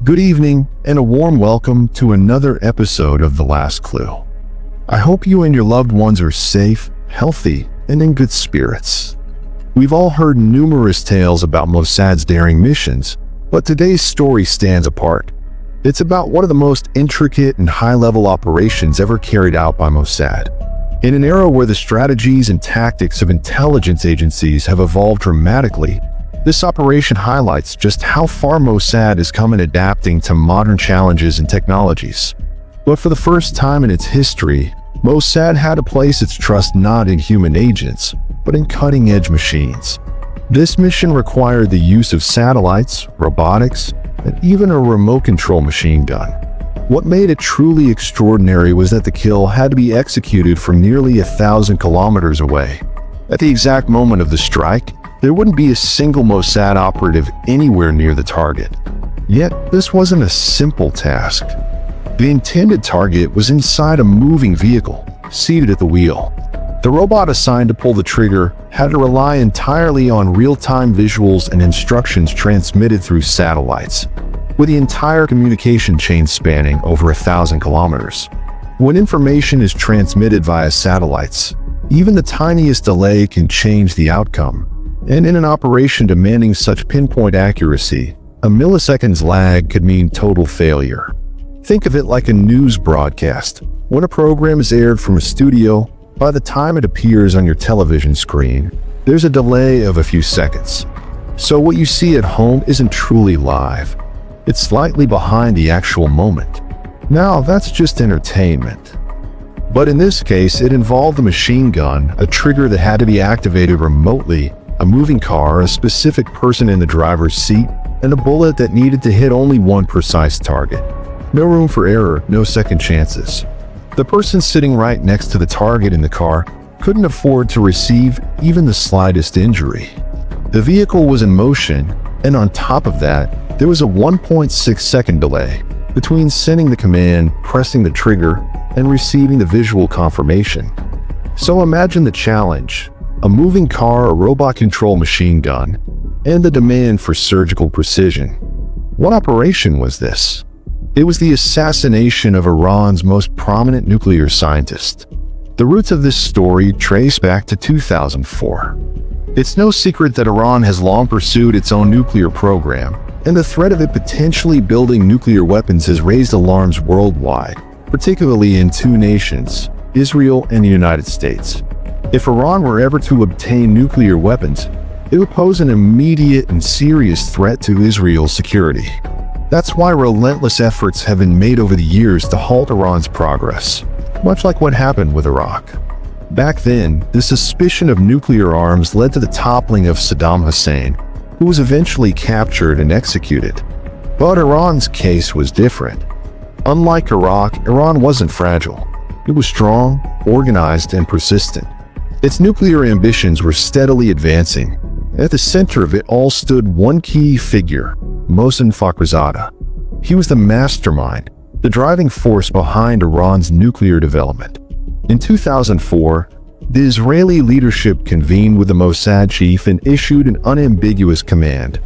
Good evening, and a warm welcome to another episode of The Last Clue. I hope you and your loved ones are safe, healthy, and in good spirits. We've all heard numerous tales about Mossad's daring missions, but today's story stands apart. It's about one of the most intricate and high-level operations ever carried out by Mossad. In an era where the strategies and tactics of intelligence agencies have evolved dramatically, this operation highlights just how far Mossad has come in adapting to modern challenges and technologies. But for the first time in its history, Mossad had to place its trust not in human agents, but in cutting-edge machines. This mission required the use of satellites, robotics, and even a remote control machine gun. What made it truly extraordinary was that the kill had to be executed from nearly 1,000 kilometers away. At the exact moment of the strike, there wouldn't be a single Mossad operative anywhere near the target. Yet, this wasn't a simple task. The intended target was inside a moving vehicle, seated at the wheel. The robot assigned to pull the trigger had to rely entirely on real-time visuals and instructions transmitted through satellites, with the entire communication chain spanning over 1,000 kilometers. When information is transmitted via satellites, even the tiniest delay can change the outcome. And in an operation demanding such pinpoint accuracy, a millisecond's lag could mean total failure. Think of it like a news broadcast. When a program is aired from a studio, by the time it appears on your television screen, there's a delay of a few seconds. So what you see at home isn't truly live. It's slightly behind the actual moment. Now, that's just entertainment. But in this case, it involved a machine gun, a trigger that had to be activated remotely, a moving car, a specific person in the driver's seat, and a bullet that needed to hit only one precise target. No room for error, no second chances. The person sitting right next to the target in the car couldn't afford to receive even the slightest injury. The vehicle was in motion, and on top of that, there was a 1.6-second delay between sending the command, pressing the trigger, and receiving the visual confirmation. So imagine the challenge: a moving car, a robot control machine gun, and the demand for surgical precision. What operation was this? It was the assassination of Iran's most prominent nuclear scientist. The roots of this story trace back to 2004. It's no secret that Iran has long pursued its own nuclear program, and the threat of it potentially building nuclear weapons has raised alarms worldwide, particularly in two nations, Israel and the United States. If Iran were ever to obtain nuclear weapons, it would pose an immediate and serious threat to Israel's security. That's why relentless efforts have been made over the years to halt Iran's progress, much like what happened with Iraq. Back then, the suspicion of nuclear arms led to the toppling of Saddam Hussein, who was eventually captured and executed. But Iran's case was different. Unlike Iraq, Iran wasn't fragile. It was strong, organized, and persistent. Its nuclear ambitions were steadily advancing. At the center of it all stood one key figure, Mohsen Fakhrizadeh. He was the mastermind, the driving force behind Iran's nuclear development. In 2004, the Israeli leadership convened with the Mossad chief and issued an unambiguous command.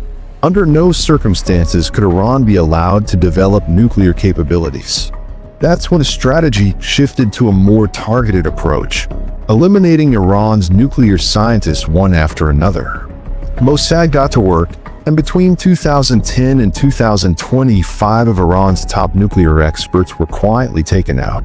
Under no circumstances could Iran be allowed to develop nuclear capabilities. That's when the strategy shifted to a more targeted approach, eliminating Iran's nuclear scientists one after another. Mossad got to work, and between 2010 and 2020, 5 of Iran's top nuclear experts were quietly taken out.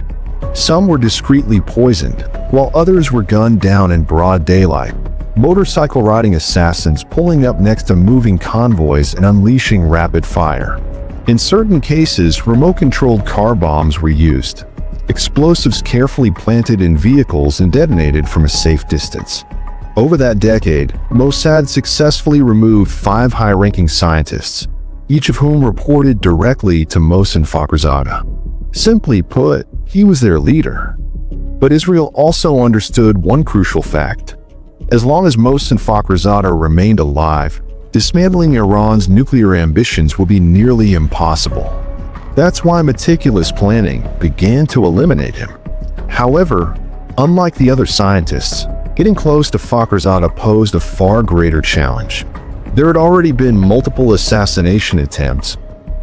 Some were discreetly poisoned, while others were gunned down in broad daylight. Motorcycle-riding assassins pulling up next to moving convoys and unleashing rapid fire. In certain cases, remote-controlled car bombs were used. Explosives carefully planted in vehicles and detonated from a safe distance. Over that decade, Mossad successfully removed 5 high-ranking scientists, each of whom reported directly to Mohsen Fakhrizadeh. Simply put, he was their leader. But Israel also understood one crucial fact. As long as Mohsen Fakhrizadeh remained alive, dismantling Iran's nuclear ambitions would be nearly impossible. That's why meticulous planning began to eliminate him. However, unlike the other scientists, getting close to Fakhrizadeh posed a far greater challenge. There had already been multiple assassination attempts,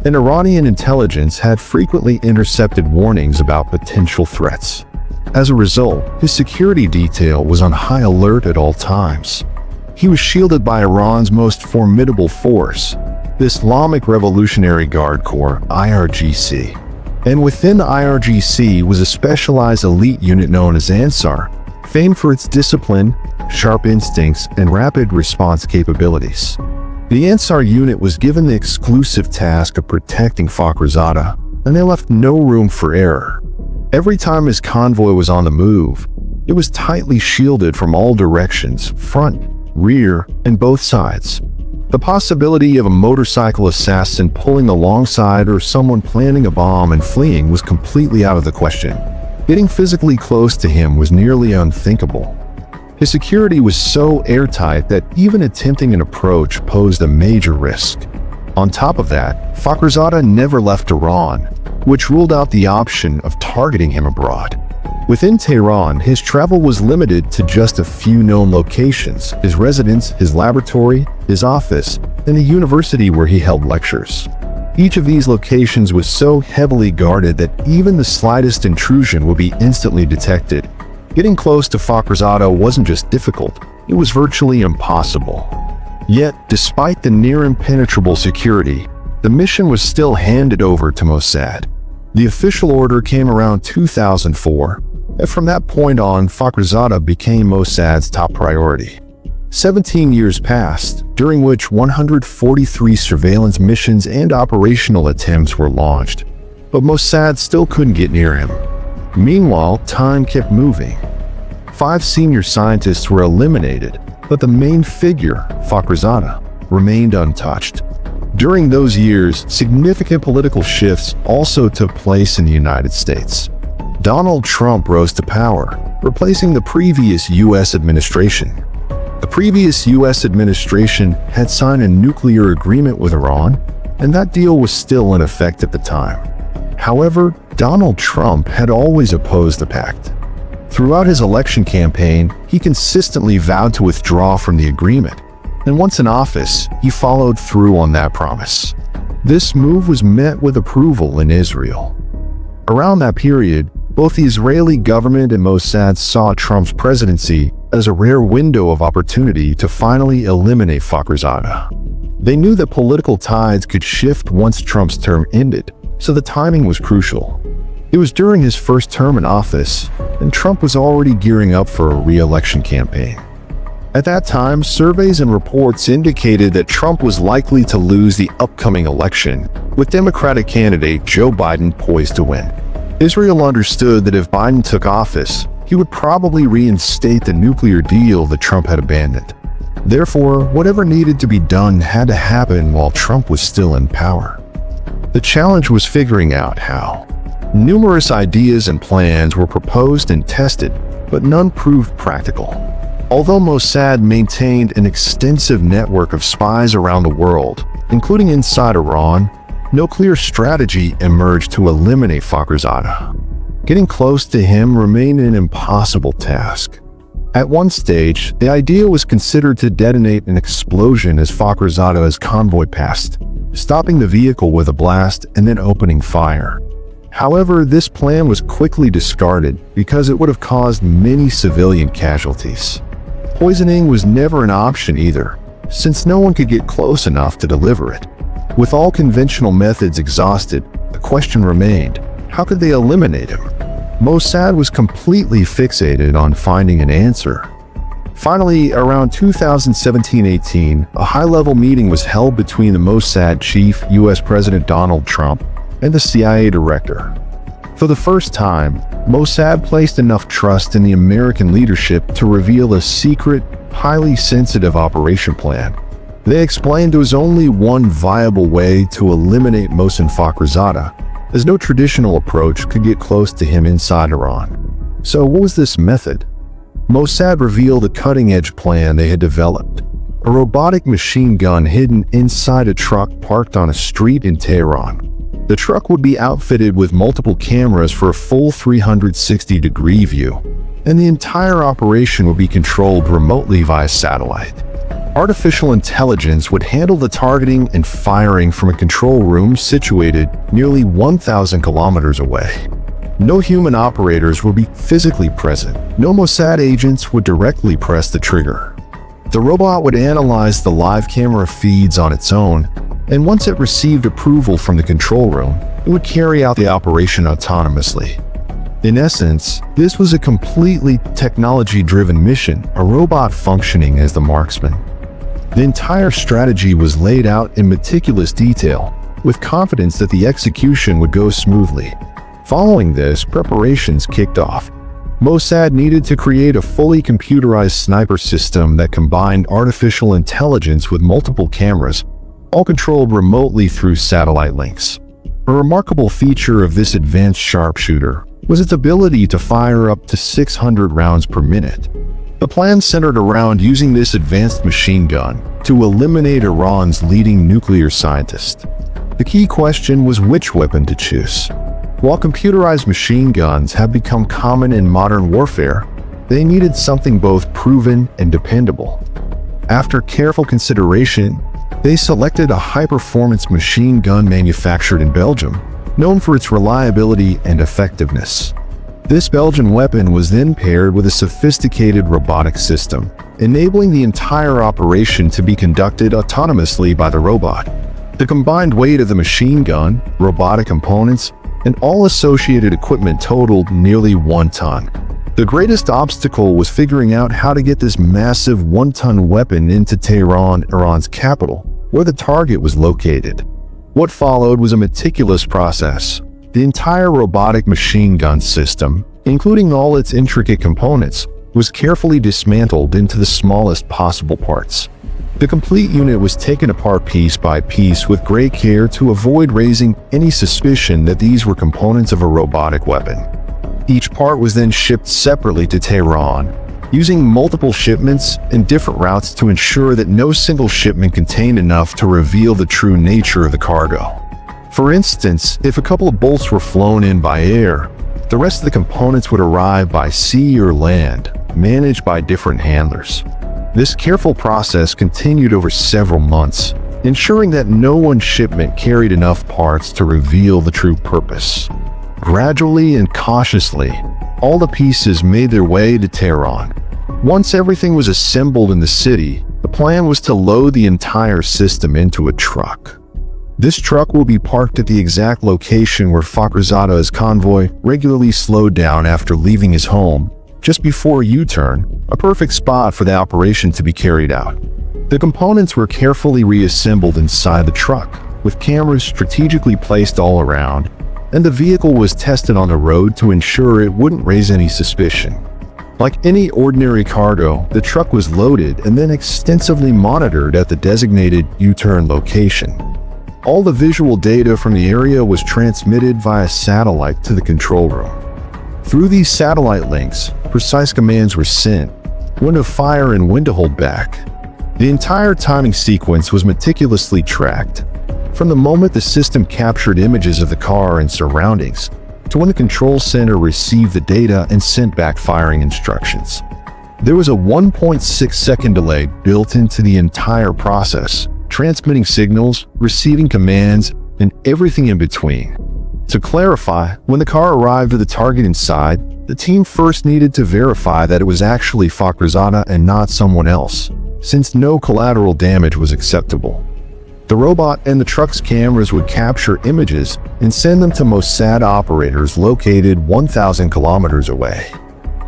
and Iranian intelligence had frequently intercepted warnings about potential threats. As a result, his security detail was on high alert at all times. He was shielded by Iran's most formidable force, the Islamic Revolutionary Guard Corps, IRGC. And within the IRGC was a specialized elite unit known as Ansar, famed for its discipline, sharp instincts, and rapid response capabilities. The Ansar unit was given the exclusive task of protecting Fakhrizadeh, and they left no room for error. Every time his convoy was on the move, it was tightly shielded from all directions, front, rear, and both sides. The possibility of a motorcycle assassin pulling alongside or someone planting a bomb and fleeing was completely out of the question. Getting physically close to him was nearly unthinkable. His security was so airtight that even attempting an approach posed a major risk. On top of that, Fakhrizadeh never left Iran, which ruled out the option of targeting him abroad. Within Tehran, his travel was limited to just a few known locations: his residence, his laboratory, his office, and the university where he held lectures. Each of these locations was so heavily guarded that even the slightest intrusion would be instantly detected. Getting close to Fakhrizadeh wasn't just difficult, it was virtually impossible. Yet, despite the near impenetrable security, the mission was still handed over to Mossad. The official order came around 2004, and from that point on, Fakhrizadeh became Mossad's top priority. 17 years passed, during which 143 surveillance missions and operational attempts were launched, but Mossad still couldn't get near him. Meanwhile, time kept moving. 5 senior scientists were eliminated, but the main figure, Fakhrizadeh, remained untouched. During those years, significant political shifts also took place in the United States. Donald Trump rose to power, replacing the previous U.S. administration. The previous U.S. administration had signed a nuclear agreement with Iran, and that deal was still in effect at the time. However, Donald Trump had always opposed the pact. Throughout his election campaign, he consistently vowed to withdraw from the agreement, and once in office, he followed through on that promise. This move was met with approval in Israel. Around that period, both the Israeli government and Mossad saw Trump's presidency as a rare window of opportunity to finally eliminate Fakhrizadeh. They knew that political tides could shift once Trump's term ended, so the timing was crucial. It was during his first term in office, and Trump was already gearing up for a re-election campaign. At that time, surveys and reports indicated that Trump was likely to lose the upcoming election, with Democratic candidate Joe Biden poised to win. Israel understood that if Biden took office, he would probably reinstate the nuclear deal that Trump had abandoned. Therefore, whatever needed to be done had to happen while Trump was still in power. The challenge was figuring out how. Numerous ideas and plans were proposed and tested, but none proved practical. Although Mossad maintained an extensive network of spies around the world, including inside Iran, no clear strategy emerged to eliminate Fakhrizadeh. Getting close to him remained an impossible task. At one stage, the idea was considered to detonate an explosion as Fakhrizadeh's convoy passed, stopping the vehicle with a blast and then opening fire. However, this plan was quickly discarded because it would have caused many civilian casualties. Poisoning was never an option either, since no one could get close enough to deliver it. With all conventional methods exhausted, the question remained, how could they eliminate him? Mossad was completely fixated on finding an answer. Finally, around 2017-18, a high-level meeting was held between the Mossad chief, U.S. President Donald Trump, and the CIA director. For the first time, Mossad placed enough trust in the American leadership to reveal a secret, highly sensitive operation plan. They explained there was only one viable way to eliminate Mohsen Fakhrizadeh, as no traditional approach could get close to him inside Iran. So what was this method? Mossad revealed a cutting-edge plan they had developed: a robotic machine gun hidden inside a truck parked on a street in Tehran. The truck would be outfitted with multiple cameras for a full 360-degree view, and the entire operation would be controlled remotely via satellite. Artificial intelligence would handle the targeting and firing from a control room situated nearly 1,000 kilometers away. No human operators would be physically present. No Mossad agents would directly press the trigger. The robot would analyze the live camera feeds on its own, and once it received approval from the control room, it would carry out the operation autonomously. In essence, this was a completely technology-driven mission, a robot functioning as the marksman. The entire strategy was laid out in meticulous detail, with confidence that the execution would go smoothly. Following this, preparations kicked off. Mossad needed to create a fully computerized sniper system that combined artificial intelligence with multiple cameras, all controlled remotely through satellite links. A remarkable feature of this advanced sharpshooter was its ability to fire up to 600 rounds per minute. The plan centered around using this advanced machine gun to eliminate Iran's leading nuclear scientist. The key question was which weapon to choose. While computerized machine guns have become common in modern warfare, they needed something both proven and dependable. After careful consideration, they selected a high-performance machine gun manufactured in Belgium, known for its reliability and effectiveness. This Belgian weapon was then paired with a sophisticated robotic system, enabling the entire operation to be conducted autonomously by the robot. The combined weight of the machine gun, robotic components, and all associated equipment totaled nearly 1 ton. The greatest obstacle was figuring out how to get this massive 1-ton weapon into Tehran, Iran's capital, where the target was located. What followed was a meticulous process. The entire robotic machine gun system, including all its intricate components, was carefully dismantled into the smallest possible parts. The complete unit was taken apart piece by piece with great care to avoid raising any suspicion that these were components of a robotic weapon. Each part was then shipped separately to Tehran, using multiple shipments and different routes to ensure that no single shipment contained enough to reveal the true nature of the cargo. For instance, if a couple of bolts were flown in by air, the rest of the components would arrive by sea or land, managed by different handlers. This careful process continued over several months, ensuring that no one shipment carried enough parts to reveal the true purpose. Gradually and cautiously, all the pieces made their way to Tehran. Once everything was assembled in the city, the plan was to load the entire system into a truck. This truck will be parked at the exact location where Fakhrizadeh's convoy regularly slowed down after leaving his home, just before a U-turn, a perfect spot for the operation to be carried out. The components were carefully reassembled inside the truck, with cameras strategically placed all around, and the vehicle was tested on the road to ensure it wouldn't raise any suspicion. Like any ordinary cargo, the truck was loaded and then extensively monitored at the designated U-turn location. All the visual data from the area was transmitted via satellite to the control room. Through these satellite links, precise commands were sent: when to fire and when to hold back. The entire timing sequence was meticulously tracked, from the moment the system captured images of the car and surroundings, to when the control center received the data and sent back firing instructions. There was a 1.6-second delay built into the entire process, transmitting signals, receiving commands, and everything in between. To clarify, when the car arrived at the target inside, the team first needed to verify that it was actually Fakhrizadeh and not someone else, since no collateral damage was acceptable. The robot and the truck's cameras would capture images and send them to Mossad operators located 1,000 kilometers away.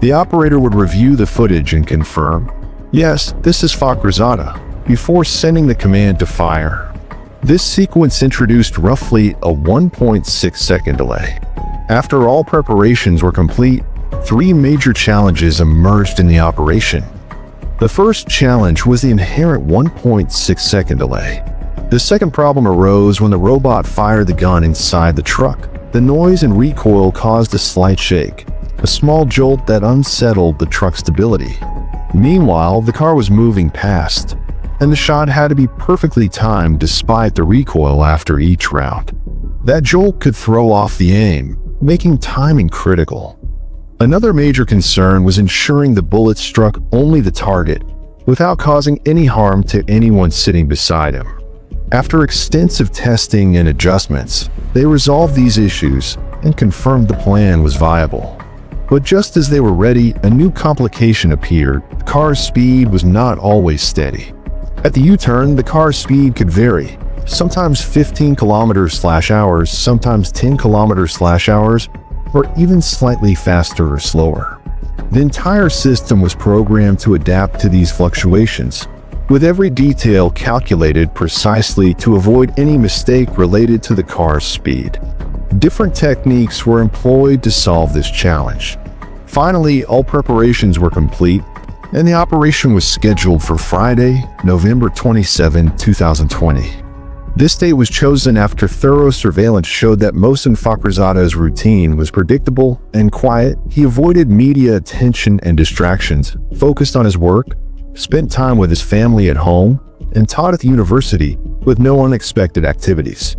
The operator would review the footage and confirm, "Yes, this is Fakhrizadeh," before sending the command to fire. This sequence introduced roughly a 1.6-second delay. After all preparations were complete, 3 major challenges emerged in the operation. The first challenge was the inherent 1.6-second delay. The second problem arose when the robot fired the gun inside the truck. The noise and recoil caused a slight shake, a small jolt that unsettled the truck's stability. Meanwhile, the car was moving past, and the shot had to be perfectly timed despite the recoil after each round. That jolt could throw off the aim, making timing critical. Another major concern was ensuring the bullet struck only the target, without causing any harm to anyone sitting beside him. After extensive testing and adjustments, they resolved these issues and confirmed the plan was viable. But just as they were ready, a new complication appeared. The car's speed was not always steady. At the U-turn, the car's speed could vary, sometimes 15 km/h, sometimes 10 km/h, or even slightly faster or slower. The entire system was programmed to adapt to these fluctuations, with every detail calculated precisely to avoid any mistake related to the car's speed. Different techniques were employed to solve this challenge. Finally, all preparations were complete, and the operation was scheduled for Friday, November 27, 2020. This date was chosen after thorough surveillance showed that Mohsen Fakhrizadeh's routine was predictable and quiet. He avoided media attention and distractions, focused on his work, spent time with his family at home, and taught at the university with no unexpected activities.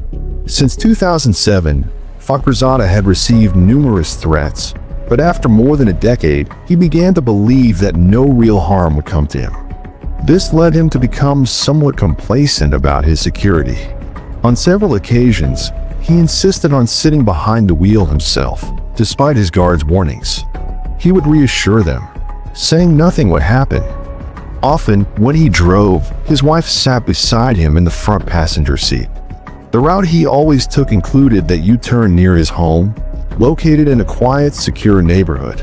Since 2007, Fakhrizadeh had received numerous threats, but after more than a decade, he began to believe that no real harm would come to him. This led him to become somewhat complacent about his security. On several occasions, he insisted on sitting behind the wheel himself, despite his guards' warnings. He would reassure them, saying nothing would happen. Often, when he drove, his wife sat beside him in the front passenger seat. The route he always took included that U-turn near his home, located in a quiet, secure neighborhood.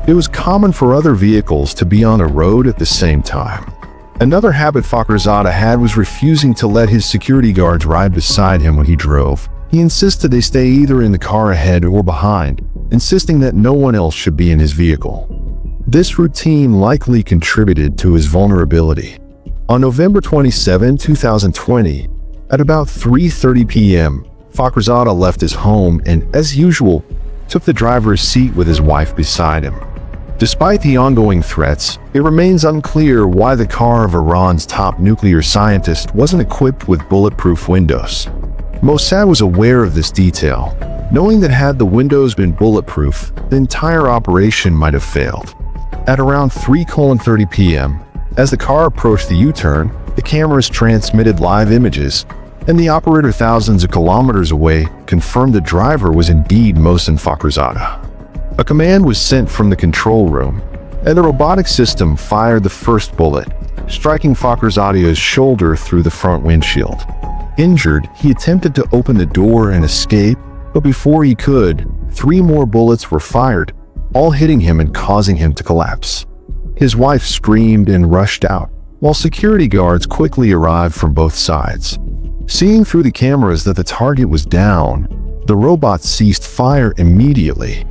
It was common for other vehicles to be on a road at the same time. Another habit Fakhrizadeh had was refusing to let his security guards ride beside him when he drove. He insisted they stay either in the car ahead or behind, insisting that no one else should be in his vehicle. This routine likely contributed to his vulnerability. On November 27, 2020, at about 3:30 p.m., Fakhrizadeh left his home and, as usual, took the driver's seat with his wife beside him. Despite the ongoing threats, it remains unclear why the car of Iran's top nuclear scientist wasn't equipped with bulletproof windows. Mossad was aware of this detail, knowing that had the windows been bulletproof, the entire operation might have failed. At around 3:30 p.m., as the car approached the U-turn, the cameras transmitted live images, and the operator thousands of kilometers away confirmed the driver was indeed Mohsen Fakhrizadeh. A command was sent from the control room, and the robotic system fired the first bullet, striking Fakhrizadeh's shoulder through the front windshield. Injured, he attempted to open the door and escape, but before he could, 3 more bullets were fired, all hitting him and causing him to collapse. His wife screamed and rushed out, while security guards quickly arrived from both sides. Seeing through the cameras that the target was down, the robot ceased fire immediately.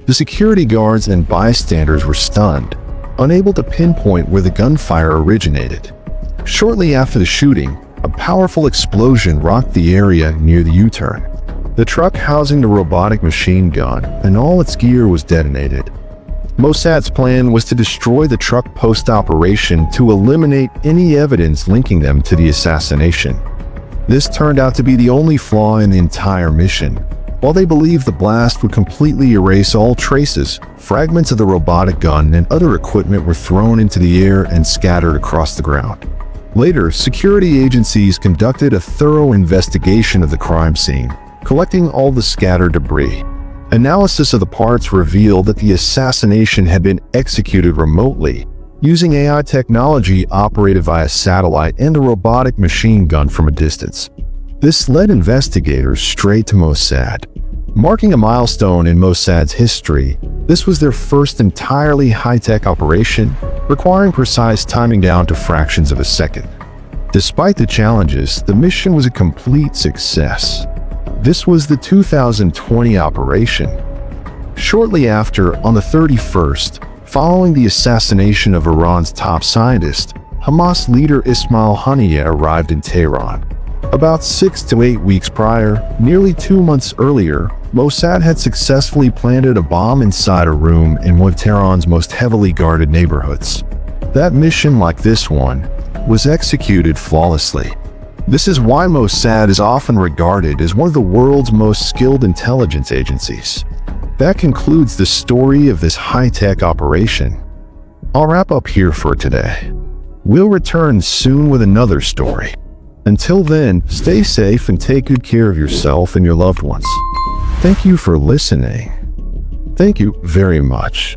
The security guards and bystanders were stunned, unable to pinpoint where the gunfire originated. Shortly after the shooting, a powerful explosion rocked the area near the U-turn. The truck housing the robotic machine gun and all its gear was detonated. Mossad's plan was to destroy the truck post-operation to eliminate any evidence linking them to the assassination. This turned out to be the only flaw in the entire mission. While they believed the blast would completely erase all traces, fragments of the robotic gun and other equipment were thrown into the air and scattered across the ground. Later, security agencies conducted a thorough investigation of the crime scene, collecting all the scattered debris. Analysis of the parts revealed that the assassination had been executed remotely, using AI technology operated via satellite and a robotic machine gun from a distance. This led investigators straight to Mossad. Marking a milestone in Mossad's history, this was their first entirely high-tech operation, requiring precise timing down to fractions of a second. Despite the challenges, the mission was a complete success. This was the 2020 operation. Shortly after, on the 31st, following the assassination of Iran's top scientist, Hamas leader Ismail Haniyeh arrived in Tehran. About 6 to 8 weeks prior, nearly 2 months earlier, Mossad had successfully planted a bomb inside a room in one of Tehran's most heavily guarded neighborhoods. That mission, like this one, was executed flawlessly. This is why Mossad is often regarded as one of the world's most skilled intelligence agencies. That concludes the story of this high-tech operation. I'll wrap up here for today. We'll return soon with another story. Until then, stay safe and take good care of yourself and your loved ones. Thank you for listening. Thank you very much.